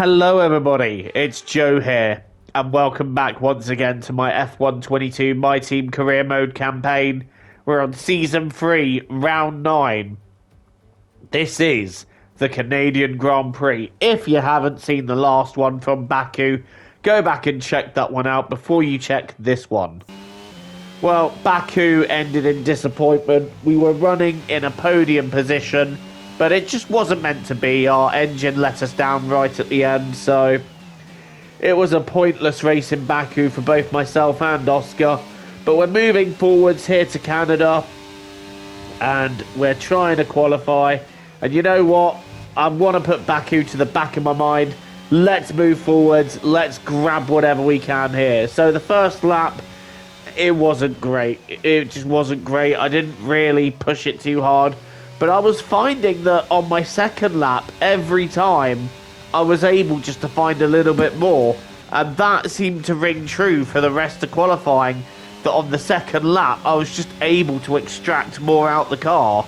Hello, everybody. It's Joe here, and welcome back once again to my F1 22 My Team Career Mode campaign. We're on Season 3, Round 9. This is the Canadian Grand Prix. If you haven't seen the last one from Baku, go back and check that one out before you check this one. Well, Baku ended in disappointment. We were running in a podium position, but it just wasn't meant to be. Our engine let us down right at the end, so it was a pointless race in Baku for both myself and Oscar. But we're moving forwards here to Canada, and we're trying to qualify. And you know what? I want to put Baku to the back of my mind. Let's move forwards. Let's grab whatever we can here. So the first lap, it wasn't great. It just wasn't great. I didn't really push it too hard. But I was finding that on my second lap, every time, I was able just to find a little bit more. And that seemed to ring true for the rest of qualifying. That on the second lap, I was just able to extract more out the car.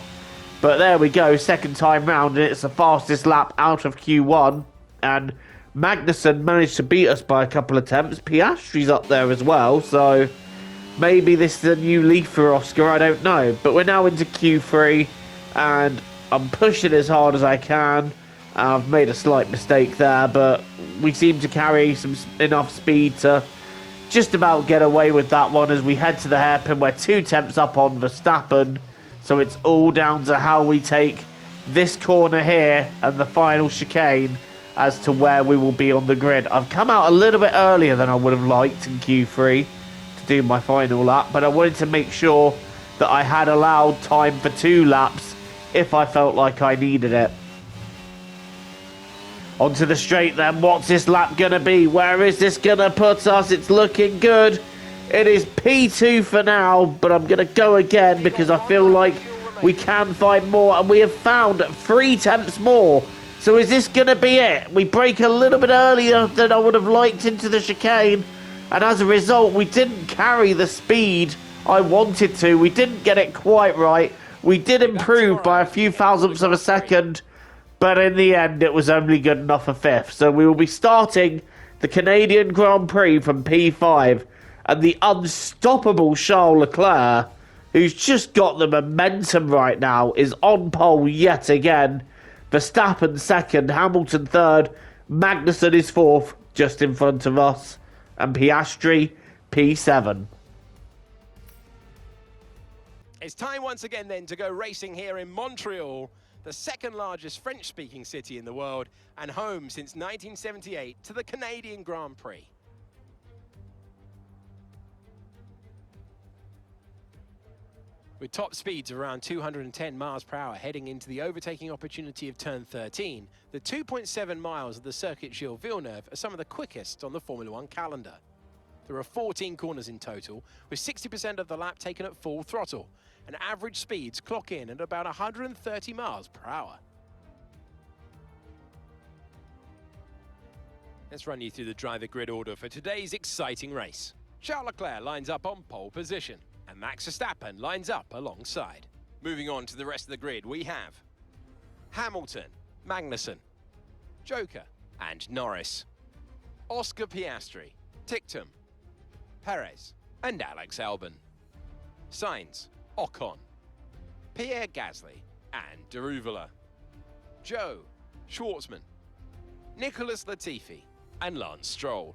But there we go, second time round, and it's the fastest lap out of Q1. And Magnussen managed to beat us by a couple of attempts. Piastri's up there as well, so maybe this is a new leaf for Oscar, I don't know. But we're now into Q3, and I'm pushing as hard as I can. I've made a slight mistake there, but we seem to carry enough speed to just about get away with that one as we head to the hairpin. We're 2 tenths up on Verstappen, so it's all down to how we take this corner here and the final chicane as to where we will be on the grid. I've come out a little bit earlier than I would have liked in Q3 to do my final lap, but I wanted to make sure that I had allowed time for 2 laps if I felt like I needed it. Onto the straight then. What's this lap going to be? Where is this going to put us? It's looking good. It is P2 for now, but I'm going to go again because I feel like we can find more, and we have found 3 tenths more. So is this going to be it? We break a little bit earlier than I would have liked into the chicane, and as a result, we didn't carry the speed I wanted to. We didn't get it quite right. We did improve by a few thousandths of a second, but in the end, it was only good enough for 5th. So we will be starting the Canadian Grand Prix from P5, and the unstoppable Charles Leclerc, who's just got the momentum right now, is on pole yet again. Verstappen 2nd, Hamilton 3rd, Magnussen is 4th, just in front of us, and Piastri P7. It's time once again then to go racing here in Montreal, the second largest French-speaking city in the world and home since 1978 to the Canadian Grand Prix. With top speeds around 210 miles per hour heading into the overtaking opportunity of turn 13, the 2.7 miles of the Circuit Gilles Villeneuve are some of the quickest on the Formula One calendar. There are 14 corners in total, with 60% of the lap taken at full throttle, and average speeds clock in at about 130 miles per hour. Let's run you through the driver grid order for today's exciting race. Charles Leclerc lines up on pole position, and Max Verstappen lines up alongside. Moving on to the rest of the grid, we have Hamilton, Magnussen, Joker, and Norris. Oscar Piastri, Ticktum, Perez, and Alex Albon. Sainz, Ocon, Pierre Gasly, and Daruvala. Joe, Schwartzman, Nicholas Latifi, and Lance Stroll.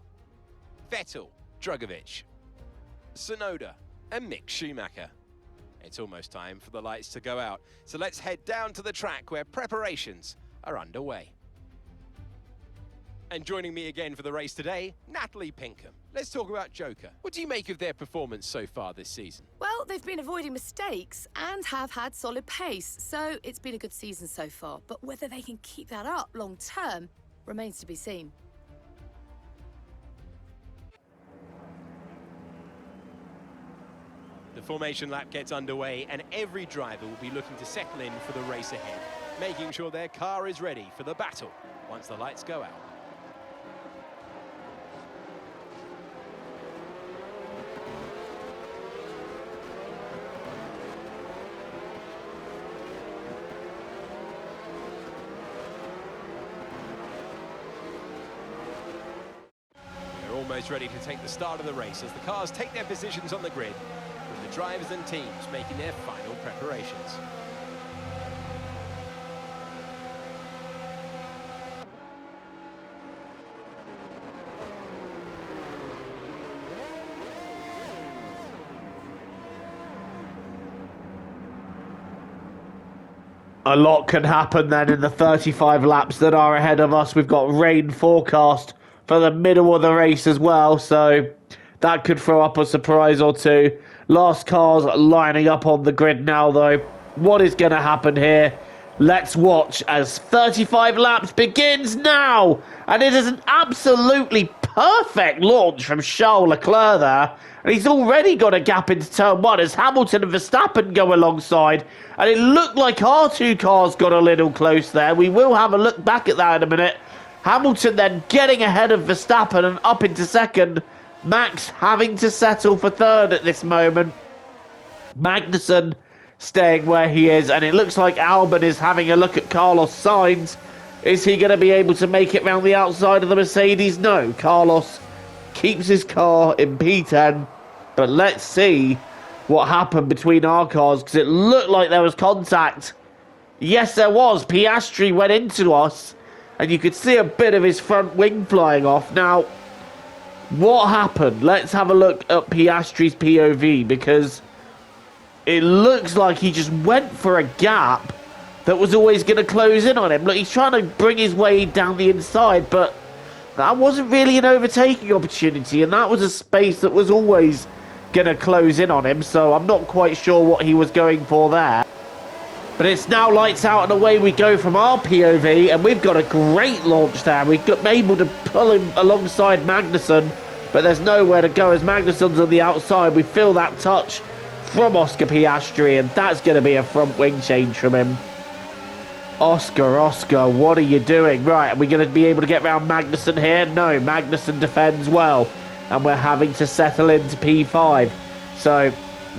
Vettel, Drugovich, Tsunoda, and Mick Schumacher. It's almost time for the lights to go out, so let's head down to the track where preparations are underway. And joining me again for the race today, Natalie Pinkham. Let's talk about Joker. What do you make of their performance so far this season? Well, they've been avoiding mistakes and have had solid pace, so it's been a good season so far. But whether they can keep that up long term remains to be seen. The formation lap gets underway and every driver will be looking to settle in for the race ahead, making sure their car is ready for the battle once the lights go out. drivers ready to take the start of the race as the cars take their positions on the grid, with the drivers and teams making their final preparations. A lot can happen then in the 35 laps that are ahead of us. We've got rain forecast for the middle of the race as well, so that could throw up a surprise or two. Last cars lining up on the grid now, though. What is going to happen here? Let's watch as 35 laps begins now. And it is an absolutely perfect launch from Charles Leclerc there. And he's already got a gap into turn one as Hamilton and Verstappen go alongside. And it looked like our two cars got a little close there. We will have a look back at that in a minute. Hamilton then getting ahead of Verstappen and up into second. Max having to settle for third at this moment. Magnussen staying where he is, and it looks like Albon is having a look at Carlos Sainz. Is he going to be able to make it round the outside of the Mercedes? No, Carlos keeps his car in P10, but let's see what happened between our cars, because it looked like there was contact. Yes, there was. Piastri went into us, and you could see a bit of his front wing flying off. Now, what happened? Let's have a look at Piastri's POV, because it looks like he just went for a gap that was always going to close in on him. Look, he's trying to bring his way down the inside, but that wasn't really an overtaking opportunity, and that was a space that was always going to close in on him, so I'm not quite sure what he was going for there. But it's now lights out and away we go from our POV, and we've got a great launch there. We've been able to pull him alongside Magnussen, but there's nowhere to go as Magnussen's on the outside. We feel that touch from Oscar Piastri, and that's going to be a front wing change from him. Oscar, what are you doing? Right, are we going to be able to get around Magnussen here? No, Magnussen defends well, and we're having to settle into P5. So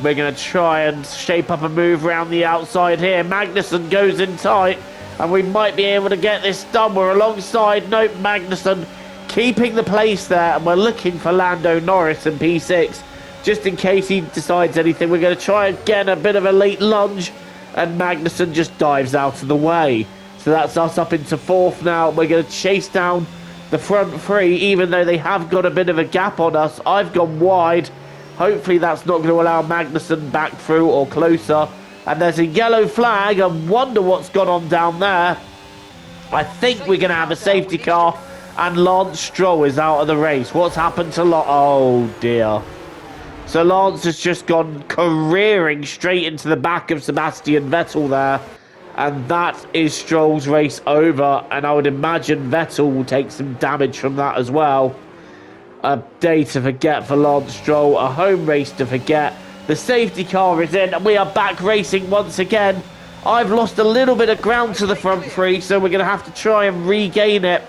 we're going to try and shape up a move around the outside here. Magnussen goes in tight, and we might be able to get this done. We're alongside, nope, Magnussen keeping the place there, and we're looking for Lando Norris in P6. Just in case he decides anything, we're going to try again a bit of a late lunge, and Magnussen just dives out of the way. So that's us up into fourth now. We're going to chase down the front three, even though they have got a bit of a gap on us. I've gone wide. Hopefully that's not going to allow Magnussen back through or closer. And there's a yellow flag. I wonder what's gone on down there. I think we're going to have a safety car, and Lance Stroll is out of the race. What's happened to Lance? Oh dear. So Lance has just gone careering straight into the back of Sebastian Vettel there. And that is Stroll's race over. And I would imagine Vettel will take some damage from that as well. A day to forget for Lance Stroll. A home race to forget. The safety car is in, and we are back racing once again. I've lost a little bit of ground to the front three, so we're going to have to try and regain it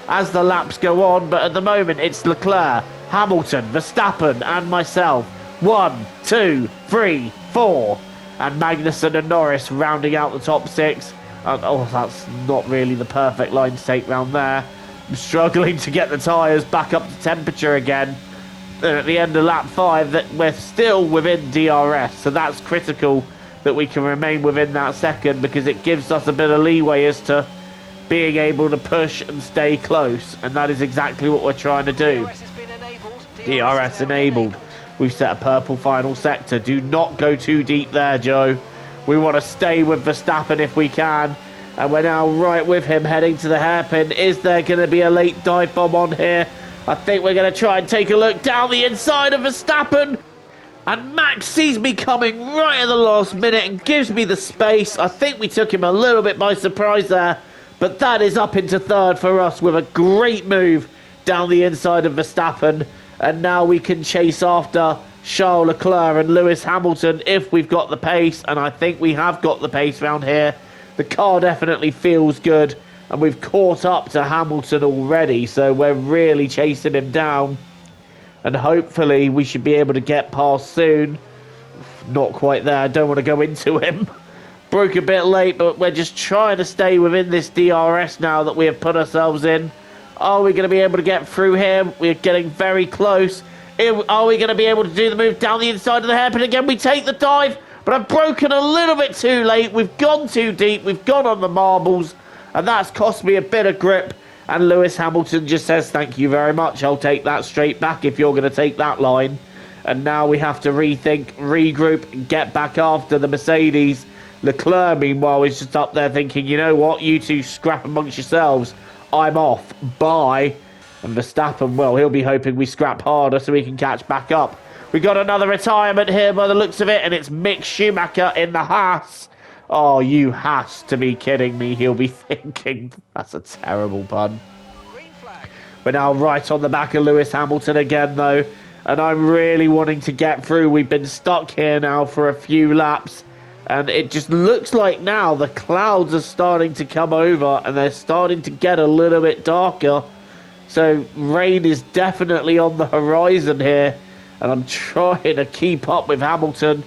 as the laps go on. But at the moment, it's Leclerc, Hamilton, Verstappen, and myself. 1, 2, 3, 4. And Magnussen and Norris rounding out the top six. Oh, that's not really the perfect line to take round there. I'm struggling to get the tyres back up to temperature again. And at the end of lap 5, that we're still within DRS. So that's critical that we can remain within that second, because it gives us a bit of leeway as to being able to push and stay close. And that is exactly what we're trying to do. DRS enabled. We've set a purple final sector. Do not go too deep there, Joe. We want to stay with Verstappen if we can. And we're now right with him heading to the hairpin. Is there going to be a late dive bomb on here? I think we're going to try and take a look down the inside of Verstappen. And Max sees me coming right at the last minute and gives me the space. I think we took him a little bit by surprise there. But that is up into third for us with a great move down the inside of Verstappen. And now we can chase after Charles Leclerc and Lewis Hamilton if we've got the pace. And I think we have got the pace round here. The car definitely feels good. And we've caught up to Hamilton already. So we're really chasing him down. And hopefully we should be able to get past soon. Not quite there. I don't want to go into him. Broke a bit late, but we're just trying to stay within this DRS now that we have put ourselves in. Are we going to be able to get through here? We're getting very close. Are we going to be able to do the move down the inside of the hairpin again? We take the dive, but I've broken a little bit too late. We've gone too deep. We've gone on the marbles, and that's cost me a bit of grip. And Lewis Hamilton just says, thank you very much. I'll take that straight back if you're going to take that line. And now we have to rethink, regroup, and get back after the Mercedes. Leclerc, meanwhile, is just up there thinking, you know what? You two scrap amongst yourselves. I'm off. Bye. And Verstappen, well, he'll be hoping we scrap harder so we can catch back up. We got another retirement here by the looks of it, and it's Mick Schumacher in the Haas. Oh, you has to be kidding me, he'll be thinking. That's a terrible pun. We're now right on the back of Lewis Hamilton again, though, and I'm really wanting to get through. We've been stuck here now for a few laps, and it just looks like now the clouds are starting to come over, and they're starting to get a little bit darker. So rain is definitely on the horizon here, and I'm trying to keep up with Hamilton.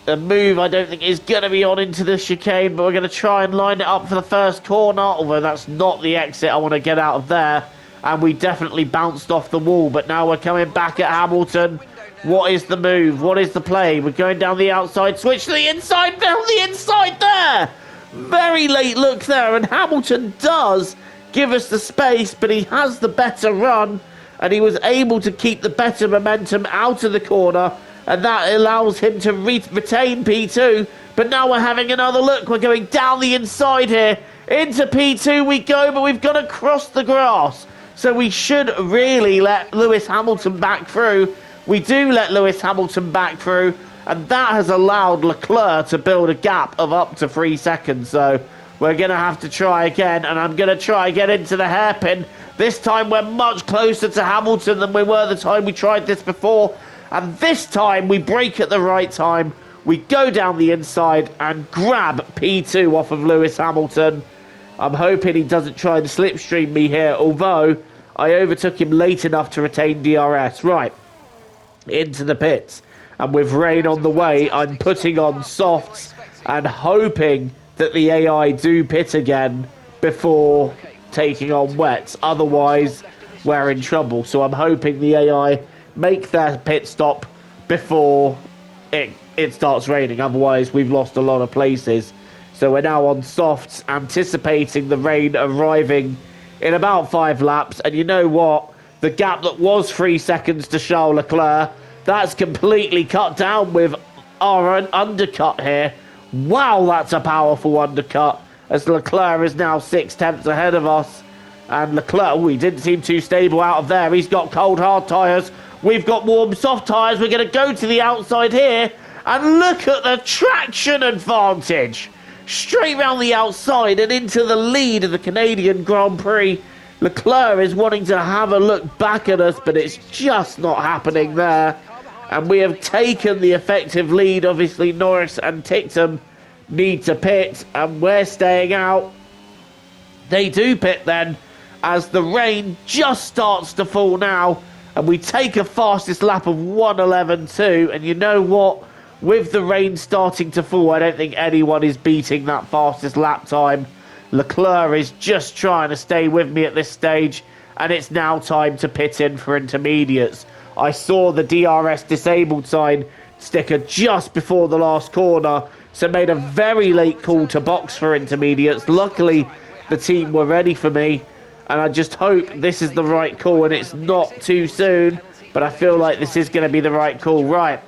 The move I don't think is going to be on into the chicane, but we're going to try and line it up for the first corner, although that's not the exit I want to get out of there. And we definitely bounced off the wall, but now we're coming back at Hamilton. What is the move? What is the play? We're going down the outside, switch to the inside, down the inside there! Very late look there, and Hamilton does give us the space, but he has the better run, and he was able to keep the better momentum out of the corner, and that allows him to retain P2. But now we're having another look. We're going down the inside here. Into P2 we go, but we've got to cross the grass. So we should really let Lewis Hamilton back through. We do let Lewis Hamilton back through, and that has allowed Leclerc to build a gap of up to 3 seconds. So we're going to have to try again, and I'm going to try and get into the hairpin. This time we're much closer to Hamilton than we were the time we tried this before. And this time we brake at the right time. We go down the inside and grab P2 off of Lewis Hamilton. I'm hoping he doesn't try and slipstream me here, although I overtook him late enough to retain DRS. Right, into the pits. And with rain on the way, I'm putting on softs and hoping that the AI do pit again before taking on wets. Otherwise, we're in trouble. So I'm hoping the AI make their pit stop before it starts raining. Otherwise, we've lost a lot of places. So we're now on softs, anticipating the rain arriving in about 5 laps. And you know what? The gap that was 3 seconds to Charles Leclerc, that's completely cut down with our undercut here. Wow, that's a powerful undercut, as Leclerc is now 6/10 ahead of us. And Leclerc, he didn't seem too stable out of there. He's got cold hard tyres. We've got warm soft tyres. We're going to go to the outside here. And look at the traction advantage. Straight round the outside and into the lead of the Canadian Grand Prix. Leclerc is wanting to have a look back at us, but it's just not happening there. And we have taken the effective lead. Obviously, Norris and Tictum need to pit, and we're staying out. They do pit then, as the rain just starts to fall now, and we take a fastest lap of 1:11.2. And you know what? With the rain starting to fall, I don't think anyone is beating that fastest lap time. Leclerc is just trying to stay with me at this stage, and it's now time to pit in for intermediates. I saw the DRS disabled sign sticker just before the last corner, so made a very late call to box for intermediates. Luckily, the team were ready for me, and I just hope this is the right call and it's not too soon, but I feel like this is going to be the right call. Right,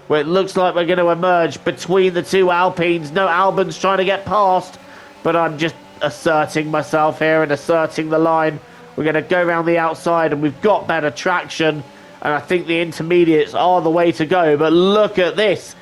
well, it looks like we're going to emerge between the two Alpines. No, Albon's trying to get past, but I'm just asserting myself here and asserting the line. We're going to go around the outside, and we've got better traction, and I think the intermediates are the way to go. But look at this.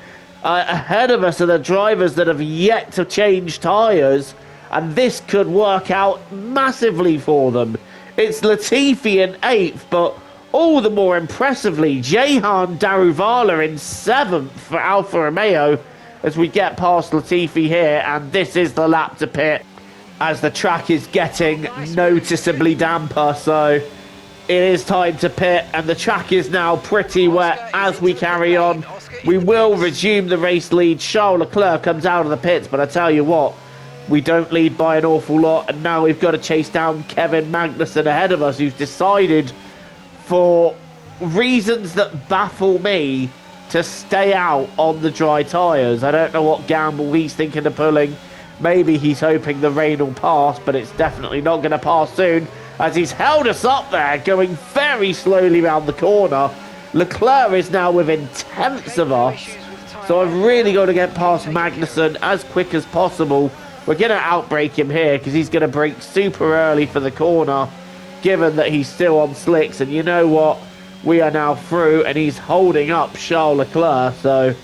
Ahead of us are the drivers that have yet to change tyres, and this could work out massively for them. It's Latifi in 8th, but all the more impressively, Jehan Daruvala in 7th for Alfa Romeo as we get past Latifi here, and this is the lap to pit as the track is getting noticeably damper. So it is time to pit, and the track is now pretty wet as we carry on. We will resume the race lead. Charles Leclerc comes out of the pits, but I tell you what, We don't lead by an awful lot, and now we've got to chase down Kevin Magnussen ahead of us, who's decided, for reasons that baffle me, to stay out on the dry tyres. I don't know what gamble he's thinking of pulling. Maybe he's hoping the rain will pass, but it's definitely not going to pass soon, as he's held us up there, going very slowly round the corner. Leclerc is now within tenths of us, so I've really got to get past Magnussen as quick as possible. We're going to outbrake him here because he's going to brake super early for the corner, given that he's still on slicks. And you know what? We are now through, and he's holding up Charles Leclerc, so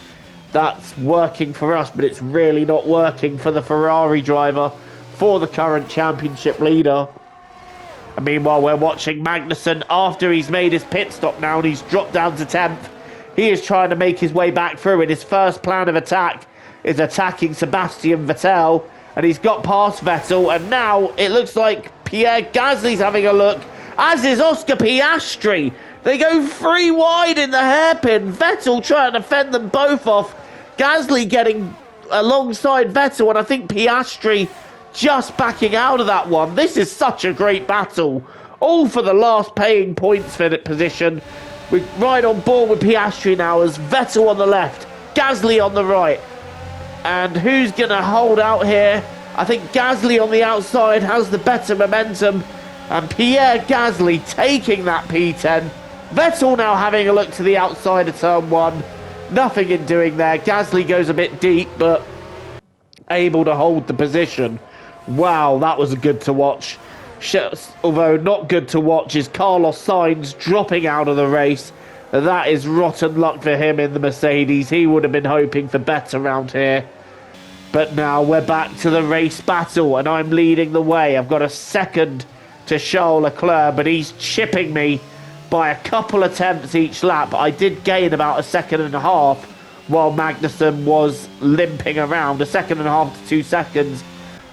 that's working for us, but it's really not working for the Ferrari driver, for the current championship leader. And meanwhile, we're watching Magnussen after he's made his pit stop now, and he's dropped down to 10th. He is trying to make his way back through, and his first plan of attack is attacking Sebastian Vettel, and he's got past Vettel, and now it looks like Pierre Gasly's having a look, as is Oscar Piastri. They go 3 wide in the hairpin. Vettel trying to fend them both off. Gasly getting alongside Vettel, and I think Piastri just backing out of that one. This is such a great battle. All for the last paying points for the position. We're right on board with Piastri now, as Vettel on the left, Gasly on the right. And who's going to hold out here? I think Gasly on the outside has the better momentum. And Pierre Gasly taking that P10. Vettel now having a look to the outside of turn 1. Nothing in doing there. Gasly goes a bit deep, but able to hold the position. Wow, that was good to watch. Although not good to watch is Carlos Sainz dropping out of the race. That is rotten luck for him in the Mercedes. He would have been hoping for better round here. But now we're back to the race battle, and I'm leading the way. I've got a second to Charles Leclerc, but he's chipping me by a couple attempts each lap. I did gain about 1.5 seconds while Magnussen was limping around, 1.5 seconds to 2 seconds,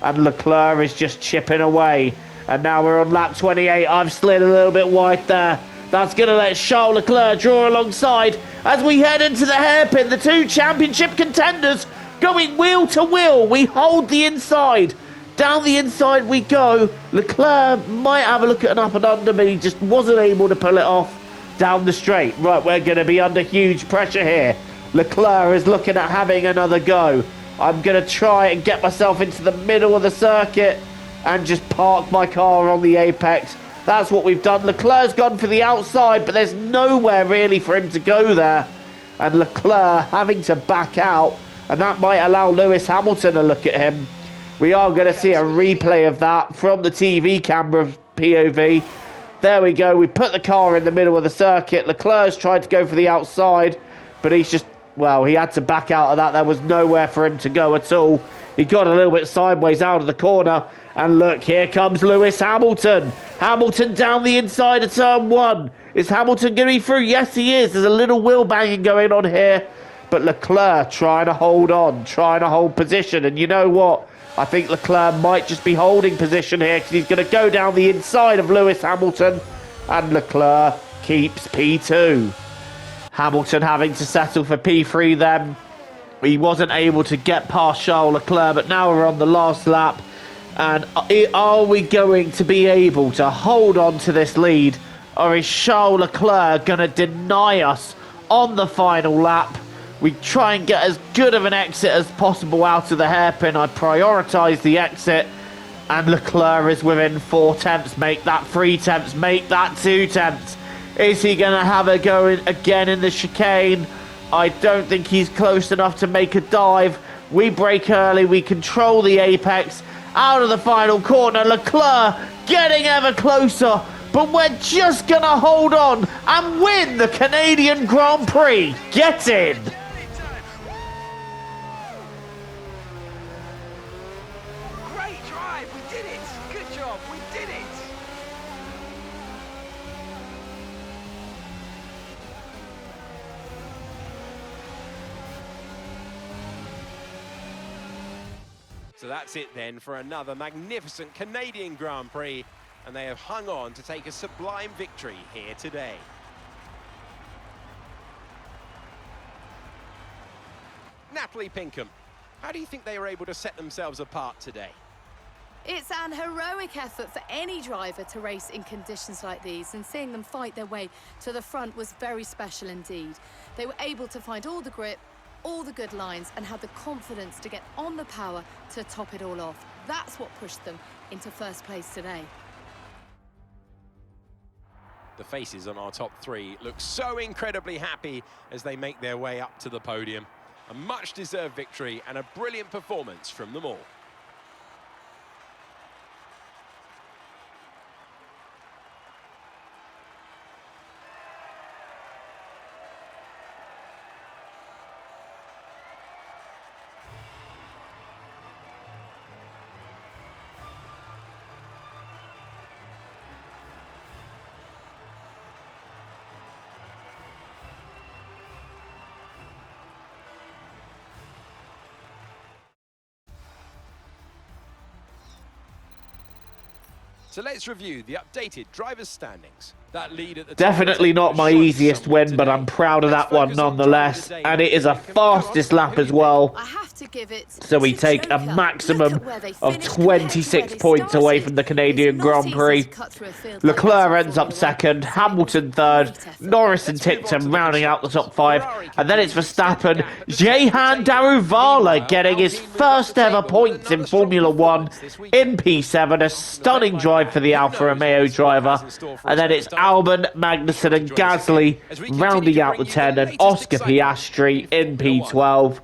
and Leclerc is just chipping away. And now we're on lap 28. I've slid a little bit wide there. That's going to let Charles Leclerc draw alongside as we head into the hairpin. The 2 championship contenders going wheel to wheel. We hold the inside. Down the inside we go. Leclerc might have a look at an up and under, but he just wasn't able to pull it off down the straight. Right, we're going to be under huge pressure here. Leclerc is looking at having another go. I'm going to try and get myself into the middle of the circuit and just park my car on the apex. That's what we've done. Leclerc's gone for the outside, but there's nowhere really for him to go there. And Leclerc having to back out, and that might allow Lewis Hamilton to look at him. We are going to see a replay of that from the TV camera POV. There we go. We put the car in the middle of the circuit. Leclerc's tried to go for the outside, but he's just, well, he had to back out of that. There was nowhere for him to go at all. He got a little bit sideways out of the corner. And look, here comes Lewis Hamilton. Hamilton down the inside of turn 1. Is Hamilton going to be through? Yes, he is. There's a little wheel banging going on here. But Leclerc trying to hold on, trying to hold position. And you know what? I think Leclerc might just be holding position here because he's going to go down the inside of Lewis Hamilton. And Leclerc keeps P2. Hamilton having to settle for P3 then. He wasn't able to get past Charles Leclerc, but now we're on the last lap. And are we going to be able to hold on to this lead, or is Charles Leclerc going to deny us on the final lap? We try and get as good of an exit as possible out of the hairpin. I prioritise the exit, and Leclerc is within 4 tenths. Make that 3 tenths, make that 2 tenths. Is he going to have a go again in the chicane? I don't think he's close enough to make a dive. We brake early, we control the apex. Out of the final corner, Leclerc getting ever closer, but we're just going to hold on and win the Canadian Grand Prix. Get in! Great drive, we did it! Good job, we did it! So that's it then for another magnificent Canadian Grand Prix, and they have hung on to take a sublime victory here today. Natalie Pinkham, how do you think they were able to set themselves apart today? It's an heroic effort for any driver to race in conditions like these, and seeing them fight their way to the front was very special indeed. They were able to find all the grip, all the good lines, and had the confidence to get on the power to top it all off. That's what pushed them into first place today. The faces on our top three look so incredibly happy as they make their way up to the podium. A much-deserved victory and a brilliant performance from them all. So let's review the updated drivers' standings. That lead at the Definitely not my easiest win, but I'm proud of that one nonetheless. And it is a fastest lap as well. I have to give it So we to take a Joker. maximum Look at where they of finished compared to 26 where they points away started. from the Canadian It's not Grand easy Prix. to cut through a field like Leclerc that in ends up Formula second, One. Hamilton third, Great effort. Norris and Tipton rounding out the top five, and then it's Verstappen, Jehan Daruvala getting his first ever points in Formula One in P7, a stunning drive for the Alfa Romeo driver, and then it's Albon, Magnussen and Gasly rounding out the 10, and Oscar Piastri in P12.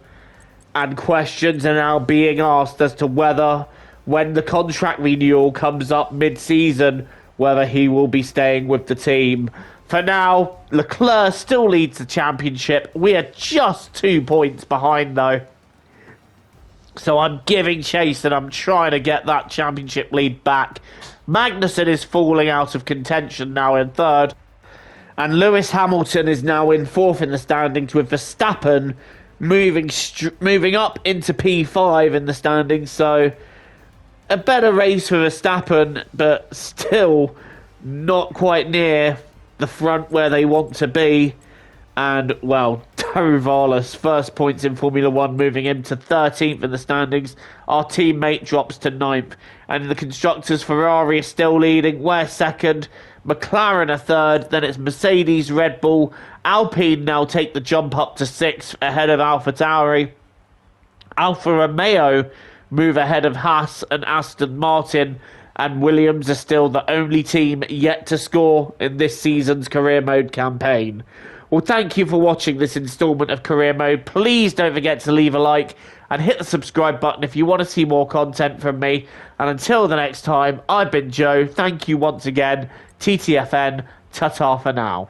And questions are now being asked as to whether, when the contract renewal comes up mid-season, whether he will be staying with the team. For now, Leclerc still leads the championship. We are just 2 points behind, though. So I'm giving chase and I'm trying to get that championship lead back. Magnussen is falling out of contention now in third. And Lewis Hamilton is now in fourth in the standings, with Verstappen moving up into P5 in the standings. So a better race for Verstappen, but still not quite near the front where they want to be. And, well, Daruvala's first points in Formula One, moving him to 13th in the standings. Our teammate drops to 9th. And the constructors, Ferrari is still leading. We're second. McLaren are third. Then it's Mercedes, Red Bull. Alpine now take the jump up to 6th ahead of AlphaTauri. Alfa Romeo move ahead of Haas and Aston Martin. And Williams are still the only team yet to score in this season's career mode campaign. Well, thank you for watching this installment of Career Mode. Please don't forget to leave a like and hit the subscribe button if you want to see more content from me. And until the next time, I've been Joe. Thank you once again. TTFN. Ta-ta for now.